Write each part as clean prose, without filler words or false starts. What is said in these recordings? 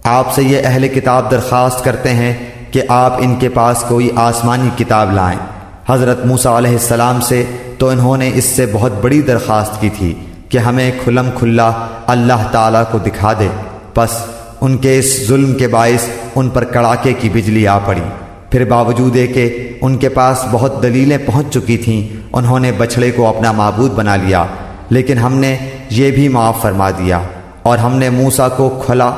آپ سے یہ اہل کتاب درخواست کرتے ہیں کہ آپ ان کے پاس کوئی آسمانی کتاب لائیں۔ حضرت موسیٰ علیہ السلام سے تو انہوں نے اس سے بہت بڑی درخواست کی تھی کہ ہمیں کھلم کھلا اللہ تعالیٰ کو دکھا دے، بس ان کے اس ظلم کے باعث ان پر کڑاکے کی بجلی آ پڑی۔ پھر باوجود کہ ان کے پاس بہت دلیلیں پہنچ چکی تھیں، انہوں نے بچھڑے کو اپنا معبود بنا لیا، لیکن ہم نے یہ بھی معاف فرما دیا، اور ہم نے موسیٰ کو کھلا،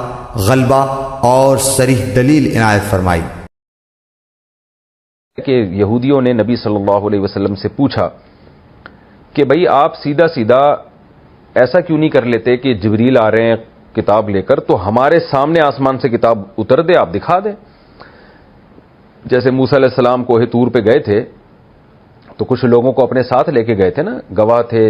غلبہ اور صریح دلیل عنایت فرمائی۔ کہ یہودیوں نے نبی صلی اللہ علیہ وسلم سے پوچھا کہ بھئی آپ سیدھا سیدھا ایسا کیوں نہیں کر لیتے کہ جبریل آ رہے ہیں کتاب لے کر تو ہمارے سامنے آسمان سے کتاب اتر دے، آپ دکھا دیں۔ جیسے موسیٰ علیہ السلام کوہ طور پہ گئے تھے تو کچھ لوگوں کو اپنے ساتھ لے کے گئے تھے نا، گواہ تھے،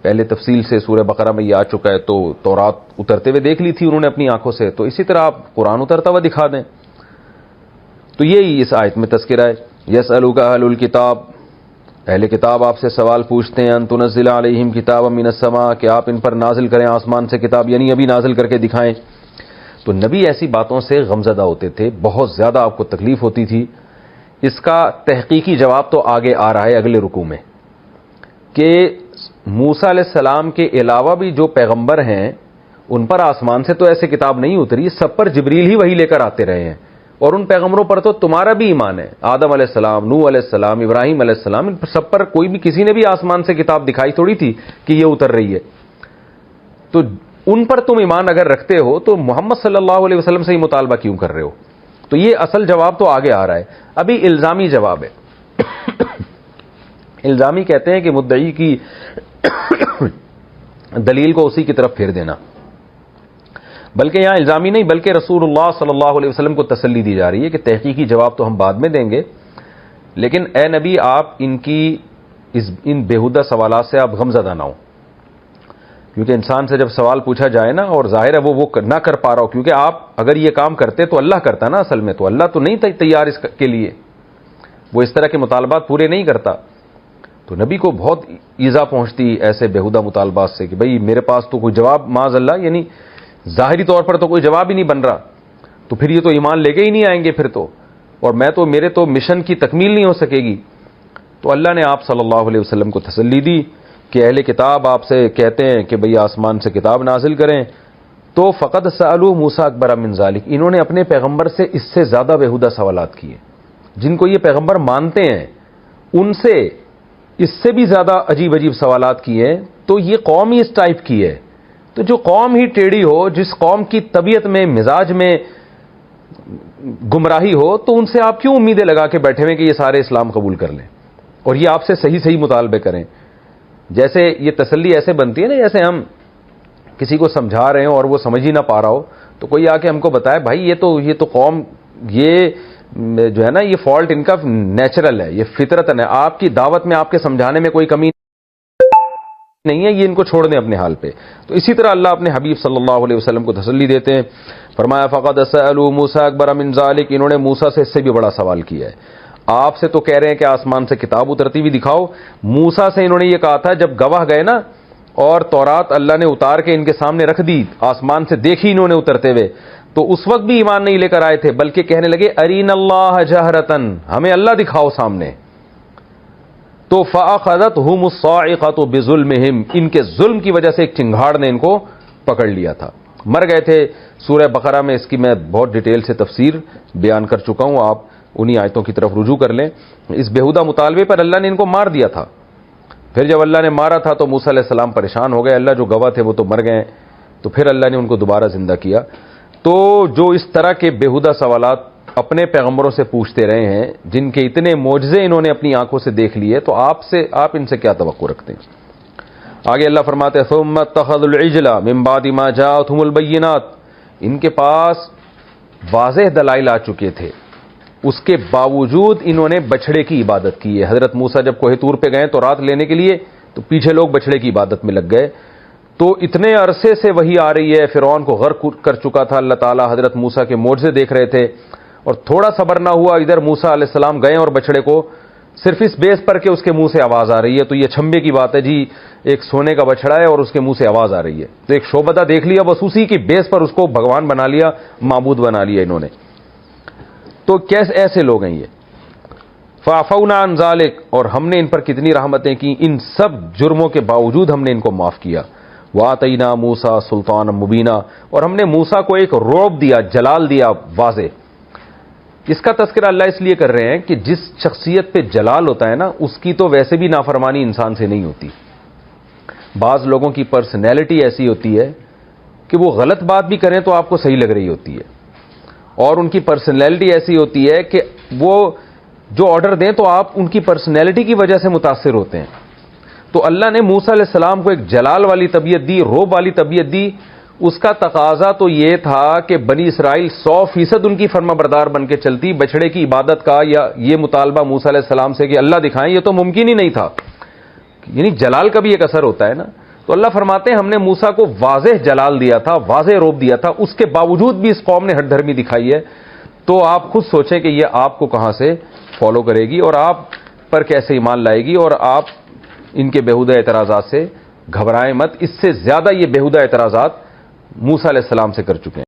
پہلے تفصیل سے سورہ بقرہ میں یہ آ چکا ہے، تو تورات اترتے ہوئے دیکھ لی تھی انہوں نے اپنی آنکھوں سے، تو اسی طرح آپ قرآن اترتا ہوا دکھا دیں۔ تو یہی اس آیت میں تذکرہ ہے، یسألک اہل الکتاب، اہل کتاب آپ سے سوال پوچھتے ہیں، ان تنزل علیہم کتابا من السماء، کہ آپ ان پر نازل کریں آسمان سے کتاب، یعنی ابھی نازل کر کے دکھائیں۔ تو نبی ایسی باتوں سے غمزدہ ہوتے تھے، بہت زیادہ آپ کو تکلیف ہوتی تھی۔ اس کا تحقیقی جواب تو آگے آ رہا ہے اگلے رکوع میں، کہ موسیٰ علیہ السلام کے علاوہ بھی جو پیغمبر ہیں ان پر آسمان سے تو ایسے کتاب نہیں اتری، سب پر جبریل ہی وہی لے کر آتے رہے ہیں، اور ان پیغمبروں پر تو تمہارا بھی ایمان ہے، آدم علیہ السلام، نوح علیہ السلام، ابراہیم علیہ السلام، ان سب پر کوئی بھی کسی نے بھی آسمان سے کتاب دکھائی تھوڑی تھی کہ یہ اتر رہی ہے۔ تو ان پر تم ایمان اگر رکھتے ہو تو محمد صلی اللہ علیہ وسلم سے ہی مطالبہ کیوں کر رہے ہو؟ تو یہ اصل جواب تو آگے آ رہا ہے، ابھی الزامی جواب ہے۔ الزامی کہتے ہیں کہ مدعی کی دلیل کو اسی کی طرف پھیر دینا، بلکہ یہاں الزامی نہیں بلکہ رسول اللہ صلی اللہ علیہ وسلم کو تسلی دی جا رہی ہے کہ تحقیقی جواب تو ہم بعد میں دیں گے، لیکن اے نبی آپ ان بیہودہ سوالات سے آپ غمزدہ نہ ہوں، کیونکہ انسان سے جب سوال پوچھا جائے نا اور ظاہر ہے وہ نہ کر پا رہا ہو، کیونکہ آپ اگر یہ کام کرتے تو اللہ کرتا نا، اصل میں تو اللہ تو نہیں تیار اس کے لیے، وہ اس طرح کے مطالبات پورے نہیں کرتا، تو نبی کو بہت ایذا پہنچتی ایسے بیہودہ مطالبات سے کہ بھئی میرے پاس تو کوئی جواب معاذ اللہ، یعنی ظاہری طور پر تو کوئی جواب ہی نہیں بن رہا، تو پھر یہ تو ایمان لے کے ہی نہیں آئیں گے پھر تو، اور میرے تو مشن کی تکمیل نہیں ہو سکے گی۔ تو اللہ نے آپ صلی اللہ علیہ وسلم کو تسلی دی کہ اہل کتاب آپ سے کہتے ہیں کہ بھئی آسمان سے کتاب نازل کریں، تو فقد سألوا موسیٰ اکبر من ذلک، انہوں نے اپنے پیغمبر سے اس سے زیادہ بیہودہ سوالات کیے، جن کو یہ پیغمبر مانتے ہیں ان سے اس سے بھی زیادہ عجیب عجیب سوالات کیے ہیں۔ تو یہ قوم ہی اس ٹائپ کی ہے، تو جو قوم ہی ٹیڑھی ہو، جس قوم کی طبیعت میں مزاج میں گمراہی ہو، تو ان سے آپ کیوں امیدیں لگا کے بیٹھے ہوئے کہ یہ سارے اسلام قبول کر لیں اور یہ آپ سے صحیح صحیح مطالبے کریں؟ جیسے یہ تسلی ایسے بنتی ہے نا، جیسے ہم کسی کو سمجھا رہے ہوں اور وہ سمجھ ہی نہ پا رہا ہو، تو کوئی آ کے ہم کو بتائے بھائی یہ تو قوم، یہ جو ہے نا یہ فالٹ ان کا نیچرل ہے، یہ فطرتاً ہے، آپ کی دعوت میں آپ کے سمجھانے میں کوئی کمی نہیں ہے، یہ ان کو چھوڑ دیں اپنے حال پہ۔ تو اسی طرح اللہ اپنے حبیب صلی اللہ علیہ وسلم کو تسلی دیتے ہیں، فرمایا فقد سألوا موسیٰ اکبر من ذلک، انہوں نے موسیٰ سے اس سے بھی بڑا سوال کیا ہے۔ آپ سے تو کہہ رہے ہیں کہ آسمان سے کتاب اترتی ہوئی دکھاؤ، موسیٰ سے انہوں نے یہ کہا تھا جب گواہ گئے نا اور تورات اللہ نے اتار کے ان کے سامنے رکھ دی، آسمان سے دیکھی انہوں نے اترتے ہوئے، تو اس وقت بھی ایمان نہیں لے کر آئے تھے، بلکہ کہنے لگے ارین اللہ جہرتن، ہمیں اللہ دکھاؤ سامنے۔ تو فأخذتهم الصاعقة بظلمهم، ان کے ظلم کی وجہ سے ایک چنگھاڑ نے ان کو پکڑ لیا تھا، مر گئے تھے۔ سورہ بقرہ میں اس کی میں بہت ڈیٹیل سے تفسیر بیان کر چکا ہوں، آپ انہی آیتوں کی طرف رجوع کر لیں۔ اس بیہودہ مطالبے پر اللہ نے ان کو مار دیا تھا، پھر جب اللہ نے مارا تھا تو موسیٰ علیہ السلام پریشان ہو گئے، اللہ جو گواہ تھے وہ تو مر گئے، تو پھر اللہ نے ان کو دوبارہ زندہ کیا۔ تو جو اس طرح کے بیہودہ سوالات اپنے پیغمبروں سے پوچھتے رہے ہیں، جن کے اتنے معجزے انہوں نے اپنی آنکھوں سے دیکھ لیے، تو آپ ان سے کیا توقع رکھتے ہیں؟ آگے اللہ فرماتے ہیں ثم اتخذوا العجل من بعد ما جاءتهم البینات، ان کے پاس واضح دلائل آ چکے تھے، اس کے باوجود انہوں نے بچھڑے کی عبادت کی ہے۔ حضرت موسیٰ جب کوہ طور پہ گئے تو رات لینے کے لیے، تو پیچھے لوگ بچھڑے کی عبادت میں لگ گئے، تو اتنے عرصے سے وہی آ رہی ہے، فرعون کو غرق کر چکا تھا اللہ تعالیٰ، حضرت موسیٰ کے معجزے دیکھ رہے تھے، اور تھوڑا صبر نہ ہوا، ادھر موسیٰ علیہ السلام گئے اور بچھڑے کو صرف اس بیس پر کہ اس کے منہ سے آواز آ رہی ہے. تو یہ چھمبے کی بات ہے جی, ایک سونے کا بچڑا ہے اور اس کے منہ سے آواز آ رہی ہے, تو ایک شعبدہ دیکھ لیا, بس اسی کی بیس پر اس کو بھگوان بنا لیا, معبود بنا لیا انہوں نے. تو کیسے ایسے لوگ ہیں یہ. فعفونا عن ذلک, اور ہم نے ان پر کتنی رحمتیں کی, ان سب جرموں کے باوجود ہم نے ان کو معاف کیا. وآتینا موسیٰ سلطانا مبینا, اور ہم نے موسیٰ کو ایک رعب دیا, جلال دیا واضح. اس کا تذکرہ اللہ اس لیے کر رہے ہیں کہ جس شخصیت پہ جلال ہوتا ہے نا, اس کی تو ویسے بھی نافرمانی انسان سے نہیں ہوتی. بعض لوگوں کی پرسنالٹی ایسی ہوتی ہے کہ وہ غلط بات بھی کریں تو آپ کو صحیح لگ رہی ہوتی ہے, اور ان کی پرسنالٹی ایسی ہوتی ہے کہ وہ جو آرڈر دیں تو آپ ان کی پرسنالٹی کی وجہ سے متاثر ہوتے ہیں. تو اللہ نے موسیٰ علیہ السلام کو ایک جلال والی طبیعت دی, رعب والی طبیعت دی. اس کا تقاضا تو یہ تھا کہ بنی اسرائیل 100% ان کی فرما بردار بن کے چلتی. بچڑے کی عبادت کا یا یہ مطالبہ موسیٰ علیہ السلام سے کہ اللہ دکھائیں, یہ تو ممکن ہی نہیں تھا. یعنی جلال کا بھی ایک اثر ہوتا ہے نا. تو اللہ فرماتے ہیں ہم نے موسیٰ کو واضح جلال دیا تھا, واضح رعب دیا تھا, اس کے باوجود بھی اس قوم نے ہٹ دھرمی دکھائی ہے. تو آپ خود سوچیں کہ یہ آپ کو کہاں سے فالو کرے گی اور آپ پر کیسے ایمان لائے گی. اور آپ ان کے بیہودہ اعتراضات سے گھبرائیں مت, اس سے زیادہ یہ بیہودہ اعتراضات موسیٰ علیہ السلام سے کر چکے ہیں.